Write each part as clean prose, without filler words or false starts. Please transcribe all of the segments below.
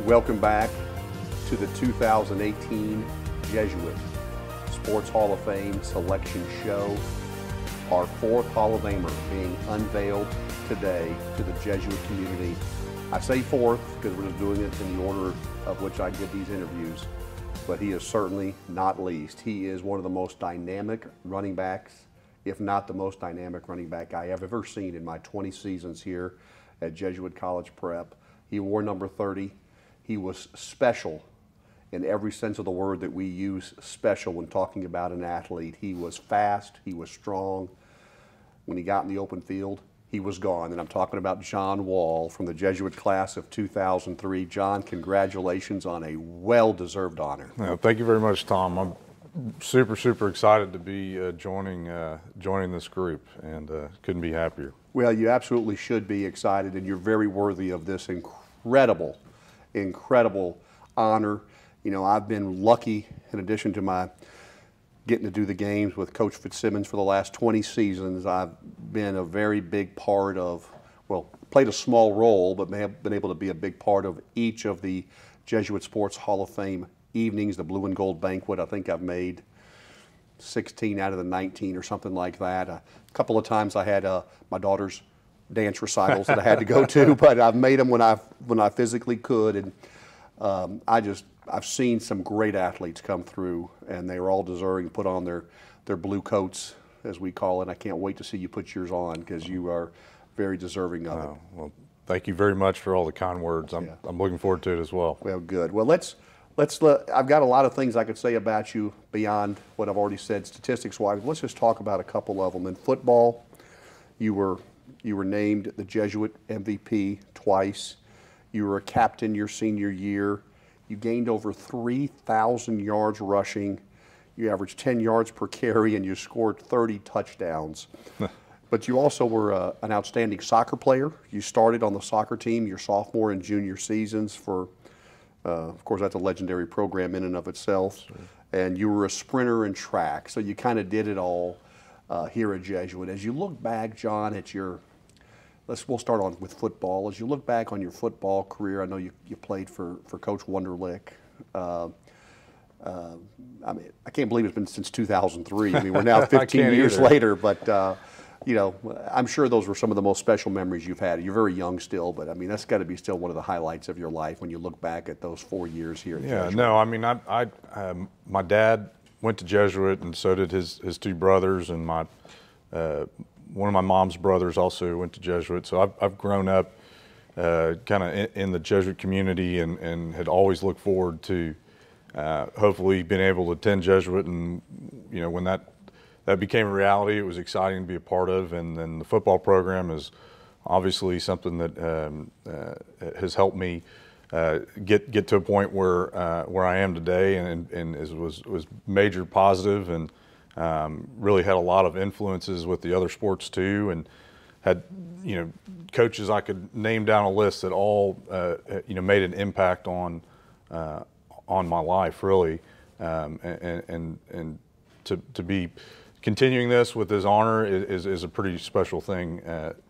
Welcome back to the 2018 Jesuit Sports Hall of Fame selection show. Our fourth Hall of Famer being unveiled today to the Jesuit community. I say fourth because we're just doing it in the order of which I give these interviews, but he is certainly not least. He is one of the most dynamic running backs, if not the most dynamic running back I have ever seen in my 20 seasons here at Jesuit College Prep. He wore number 30. He was special in every sense of the word that we use special when talking about an athlete. He was fast, he was strong. When he got in the open field, he was gone. And I'm talking about John Wall from the Jesuit class of 2003. John, congratulations on a well-deserved honor. Thank you very much, Tom. I'm super excited to be joining this group, and couldn't be happier. Well, you absolutely should be excited, and you're very worthy of this incredible honor. You know, I've been lucky, in addition to my getting to do the games with Coach Fitzsimmons for the last 20 seasons, I've been a very big part of, well, played a small role, but may have been able to be a big part of each of the Jesuit Sports Hall of Fame evenings, the Blue and Gold Banquet. I think I've made 16 out of the 19 or something like that. A couple of times I had my daughter's dance recitals that I had to go to, but I've made them when I physically could, and I've seen some great athletes come through, and they are all deserving to put on their blue coats, as we call it. I can't wait to see you put yours on because you are very deserving of it. Well, thank you very much for all the kind words. I'm looking forward to it as well. Well, good. Well, I've got a lot of things I could say about you beyond what I've already said statistics-wise. Let's just talk about a couple of them. In football, you were named the Jesuit MVP twice. You were a captain your senior year. You gained over 3,000 yards rushing. You averaged 10 yards per carry, and you scored 30 touchdowns. But you also were an outstanding soccer player. You started on the soccer team your sophomore and junior seasons for, of course, that's a legendary program in and of itself. Sure. And you were a sprinter and track, so you kind of did it all here at Jesuit. As you look back, John, at your we'll start on with football. As you look back on your football career, I know you played for Coach Wonderlick. I mean, I can't believe it's been since 2003. I mean, we're now 15 years later, but you know, I'm sure those were some of the most special memories you've had. You're very young still, but I mean, that's got to be still one of the highlights of your life when you look back at those 4 years here at Jesuit. No, I mean, my dad went to Jesuit, and so did his two brothers, and one of my mom's brothers also went to Jesuit. So I've grown up kind of in the Jesuit community, and had always looked forward to hopefully being able to attend Jesuit. And you know, when that became a reality, it was exciting to be a part of. And then the football program is obviously something that has helped me get to a point where I am today, and was major positive, and really had a lot of influences with the other sports too, and had, you know, coaches I could name down a list that all you know, made an impact on my life really, and to be continuing this with this honor is a pretty special thing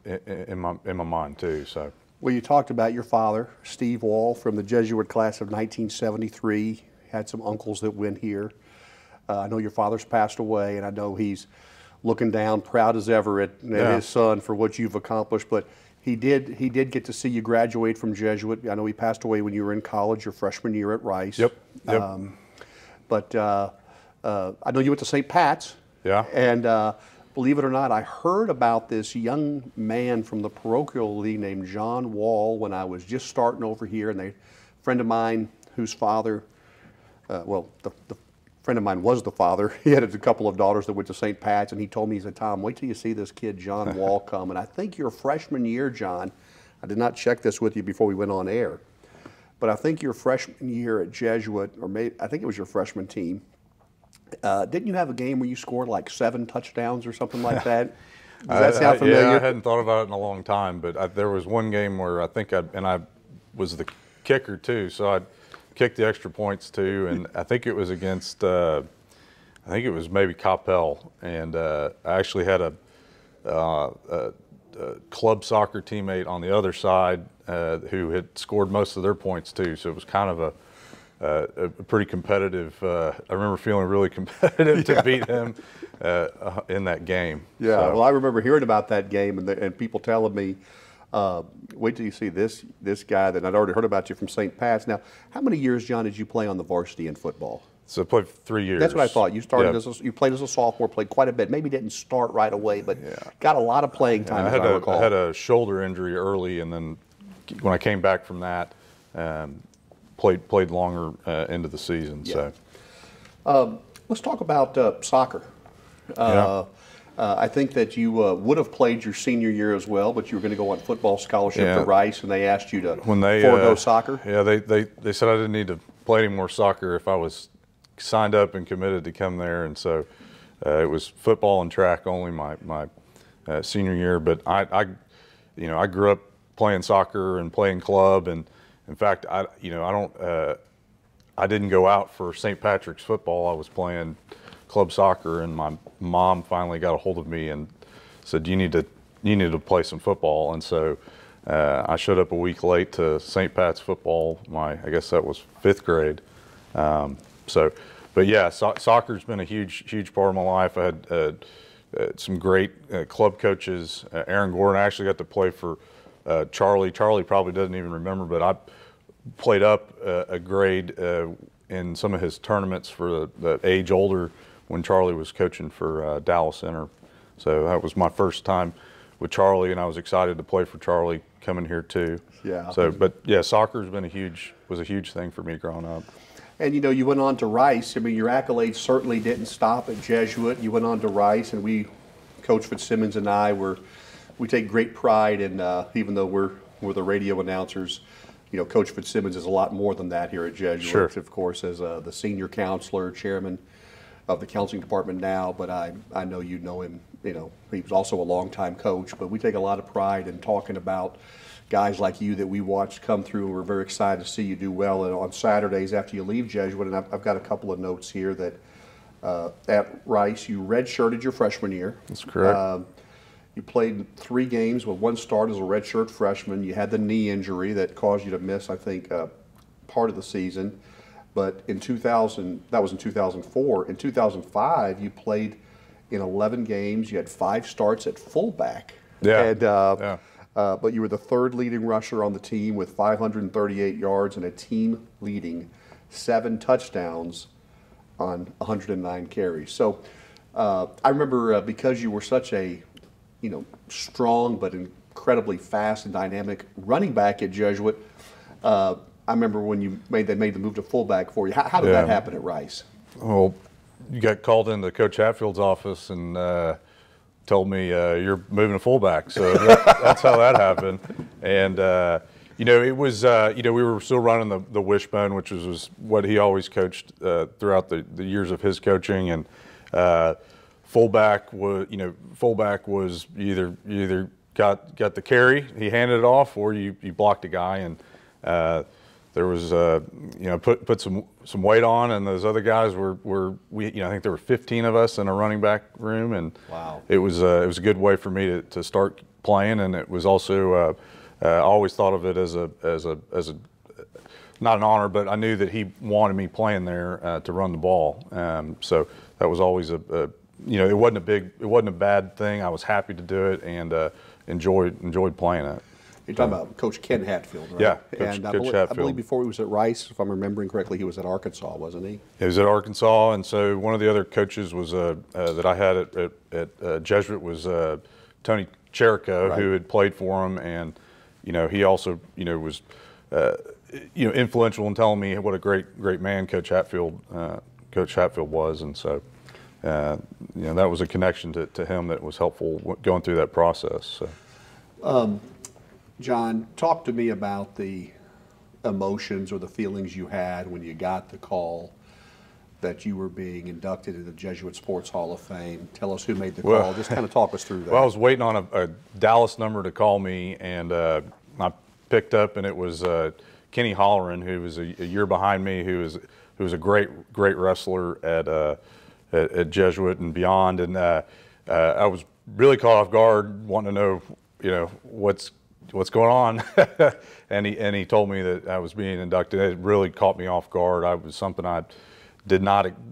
in my mind too. So. Well, you talked about your father, Steve Wall, from the Jesuit class of 1973. Had some uncles that went here. I know your father's passed away, and I know he's looking down, proud as ever at his son for what you've accomplished. But he did get to see you graduate from Jesuit. I know he passed away when you were in college, your freshman year at Rice. Yep. But I know you went to St. Pat's. Yeah. And believe it or not, I heard about this young man from the parochial league named John Wall when I was just starting over here, and a friend of mine whose father, the friend of mine was the father. He had a couple of daughters that went to St. Pat's, and he told me, he said, "Tom, wait till you see this kid, John Wall, come." And I think your freshman year, John, I did not check this with you before we went on air, but I think your freshman year at Jesuit, or maybe, I think it was your freshman team, didn't you have a game where you scored like 7 touchdowns or something like that? Does that sound familiar? Yeah, I hadn't thought about it in a long time, but there was one game where I think I was the kicker too, so I kicked the extra points too, and I think it was against, I think it was maybe Coppell, and I actually had a club soccer teammate on the other side who had scored most of their points too. So it was kind of a pretty competitive. I remember feeling really competitive to beat him in that game. Yeah, so. well, I remember hearing about that game and people telling me, wait till you see this guy that I'd already heard about you from St. Pat's. Now, how many years, John, did you play on the varsity in football? So I played for 3 years. That's what I thought. You started yeah. you played as a sophomore, played quite a bit. Maybe didn't start right away, but got a lot of playing time. I had a shoulder injury early, and then when I came back from that, played longer into the season. Yeah. So let's talk about soccer. I think that you would have played your senior year as well, but you were going to go on football scholarship to Rice, and they asked you to forego soccer. Yeah, they said I didn't need to play any more soccer if I was signed up and committed to come there, and so it was football and track only my senior year. But I grew up playing soccer and playing club, and in fact I didn't go out for St. Patrick's football. I was playing club soccer, and my mom finally got a hold of me and said, you need to play some football. And so I showed up a week late to St. Pat's football. I guess that was 5th grade. But yeah, soccer's been a huge part of my life. I had some great club coaches. Aaron Gordon, I actually got to play for Charlie. Charlie probably doesn't even remember, but I played up a grade in some of his tournaments for the age older when Charlie was coaching for Dallas Center. So that was my first time with Charlie, and I was excited to play for Charlie coming here too. Yeah. So, but yeah, soccer's been was a huge thing for me growing up. And you went on to Rice. I mean, your accolades certainly didn't stop at Jesuit. You went on to Rice, and Coach Fitzsimmons and I we take great pride in, even though we're the radio announcers, Coach Fitzsimmons is a lot more than that here at Jesuit. Sure. Of course, as the senior counselor, chairman of the counseling department now, but I know you know him. He was also a longtime coach. But we take a lot of pride in talking about guys like you that we watched come through, and we're very excited to see you do well. And on Saturdays after you leave Jesuit, and I've got a couple of notes here that at Rice you redshirted your freshman year. That's correct. You played 3 games with 1 start as a redshirt freshman. You had the knee injury that caused you to miss, I think, part of the season. But in 2000, that was in 2004. In 2005, you played in 11 games. You had 5 starts at fullback. Yeah. And, but you were the 3rd leading rusher on the team with 538 yards and a team-leading 7 touchdowns on 109 carries. So I remember because you were such a strong but incredibly fast and dynamic running back at Jesuit. I remember when they made the move to fullback for you. How did that happen at Rice? Well, you got called into Coach Hatfield's office and told me you're moving to fullback. So that's how that happened. And it was we were still running the wishbone, which was what he always coached throughout the years of his coaching. And fullback was you either got the carry, he handed it off, or you blocked a guy. And there was put some weight on, and those other guys were I think there were 15 of us in a running back room, and wow. It was a good way for me to start playing, and it was also I always thought of it as a not an honor, but I knew that he wanted me playing there to run the ball, so that was always it wasn't a bad thing. I was happy to do it and enjoyed playing it. You're talking about Coach Ken Hatfield, right? Yeah, Coach Hatfield. I believe before he was at Rice, if I'm remembering correctly, he was at Arkansas, wasn't he? He was at Arkansas, and so one of the other coaches was that I had at Jesuit was Tony Cherico, right, who had played for him, and he also was influential in telling me what a great man Coach Hatfield was, and so that was a connection to him that was helpful going through that process. So. John, talk to me about the emotions or the feelings you had when you got the call that you were being inducted into the Jesuit Sports Hall of Fame. Tell us who made the call. Just kind of talk us through that. Well, I was waiting on a Dallas number to call me, and I picked up, and it was Kenny Holleran, who was a year behind me, who was a great wrestler at Jesuit and beyond. And I was really caught off guard, wanting to know you know, what's going on? and he told me that I was being inducted. It really caught me off guard. I was something I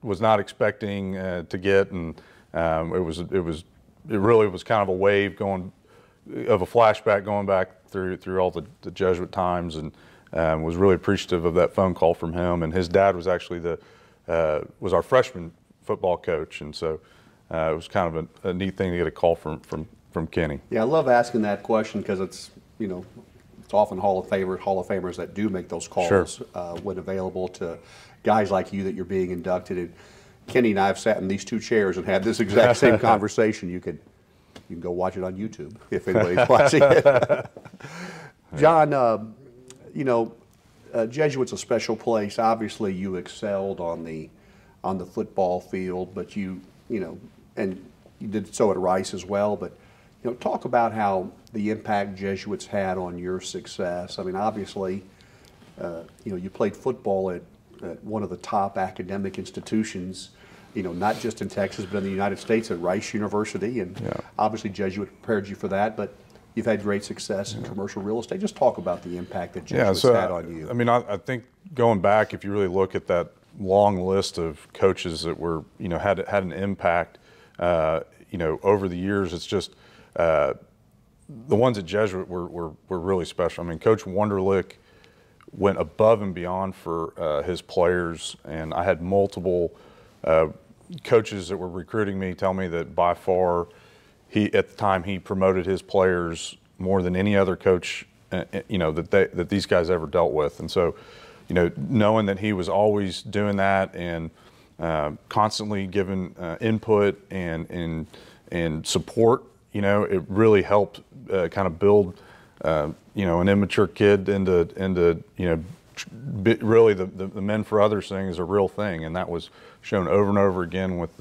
was not expecting to get, and it really was kind of a wave of a flashback going back through all the Jesuit times, and was really appreciative of that phone call from him. And his dad was actually was our freshman football coach, and so it was kind of a neat thing to get a call from Kenny. Yeah, I love asking that question because it's, you know, it's often Hall of Famers that do make those calls. Sure. When available to guys like you that you're being inducted. And Kenny and I have sat in these two chairs and had this exact same conversation. You can go watch it on YouTube if anybody's watching it. John, you know, Jesuit's a special place. Obviously, you excelled on the football field, but you know, and you did so at Rice as well. But you know, talk about how the impact Jesuits had on your success. I mean, obviously, you know, you played football at one of the top academic institutions, you know, not just in Texas, but in the United States at Rice University. And obviously Jesuit prepared you for that, but you've had great success in commercial real estate. Just talk about the impact that Jesuits had on you. I mean, I think going back, if you really look at that long list of coaches that were, you know, had an impact, you know, over the years, it's just the ones at Jesuit were really special. I mean, Coach Wunderlich went above and beyond for his players, and I had multiple coaches that were recruiting me tell me that by far at the time he promoted his players more than any other coach, you know, that these guys ever dealt with. And so, you know, knowing that he was always doing that and constantly giving input and support, you know, it really helped kind of build you know, an immature kid into you know, really the men for others thing is a real thing, and that was shown over and over again with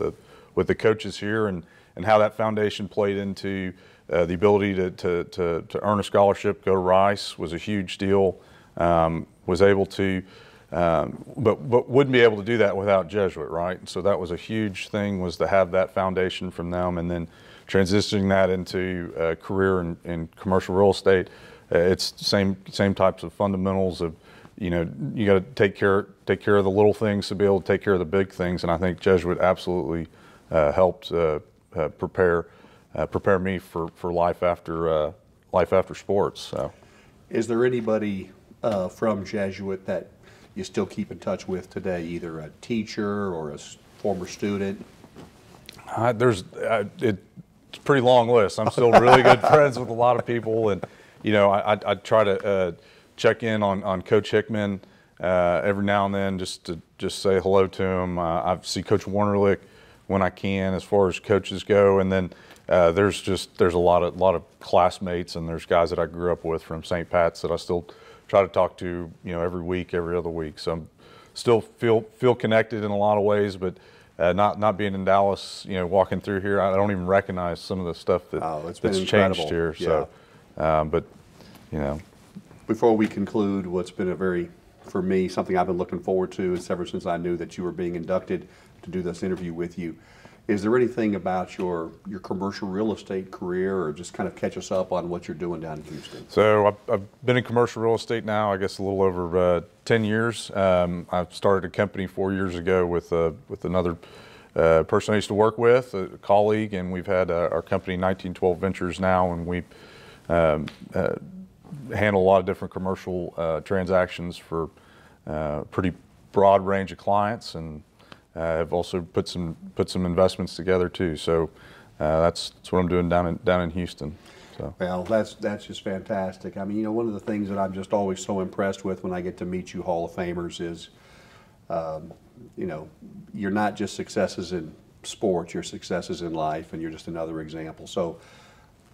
the coaches here, and how that foundation played into the ability to earn a scholarship, go to Rice was a huge deal. Was able to, but wouldn't be able to do that without Jesuit, right? So that was a huge thing, was to have that foundation from them, and then transitioning that into a career in commercial real estate. It's same types of fundamentals of, you know, you got to take care of the little things to be able to take care of the big things, and I think Jesuit absolutely helped prepare me for life after sports. So, is there anybody from Jesuit that you still keep in touch with today, either a teacher or a former student? It's a pretty long list. I'm still really good friends with a lot of people, and you know, I try to check in on Coach Hickman every now and then, just to say hello to him. I see Coach Wunderlich when I can, as far as coaches go, and then there's a lot of classmates, and there's guys that I grew up with from St. Pat's that I still try to talk to, you know, every week, every other week. So I'm still feel connected in a lot of ways, but not being in Dallas, you know, walking through here, I don't even recognize some of the stuff that's changed here. Yeah. So, but you know, before we conclude, what's been for me, something I've been looking forward to is ever since I knew that you were being inducted to do this interview with you. Is there anything about your commercial real estate career, or just kind of catch us up on what you're doing down in Houston? So I've been in commercial real estate now, I guess, a little over 10 years. I started a company 4 years ago with another person I used to work with, a colleague, and we've had our company 1912 Ventures now, and we handle a lot of different commercial transactions for a pretty broad range of clients, and have also put some investments together too. So that's what I'm doing down in Houston. So. Well, that's just fantastic. I mean, you know, one of the things that I'm just always so impressed with when I get to meet you Hall of Famers is, you know, you're not just successes in sports, you're successes in life, and you're just another example. So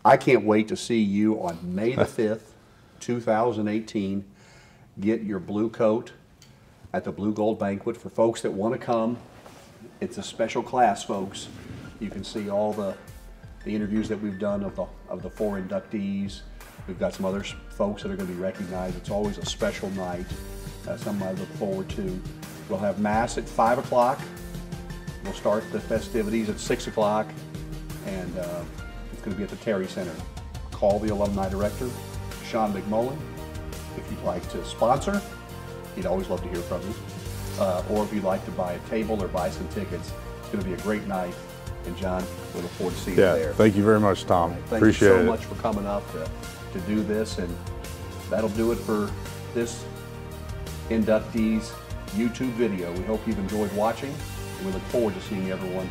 I can't wait to see you on May the 5th, 2018, get your blue coat at the Blue Gold Banquet. For folks that want to come, it's a special class, folks. You can see all the interviews that we've done of the 4 inductees. We've got some other folks that are going to be recognized. It's always a special night, something I look forward to. We'll have Mass at 5 o'clock. We'll start the festivities at 6 o'clock, and it's going to be at the Terry Center. call the alumni director, Sean McMullen. If you'd like to sponsor, he'd always love to hear from you. Or if you'd like to buy a table or buy some tickets, it's going to be a great night. And John, we look forward to seeing you there. Thank you very much, Tom. Thank Appreciate you so it. much for coming up to do this. And that'll do it for this inductees YouTube video. We hope you've enjoyed watching, and we look forward to seeing everyone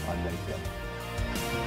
on May 5th.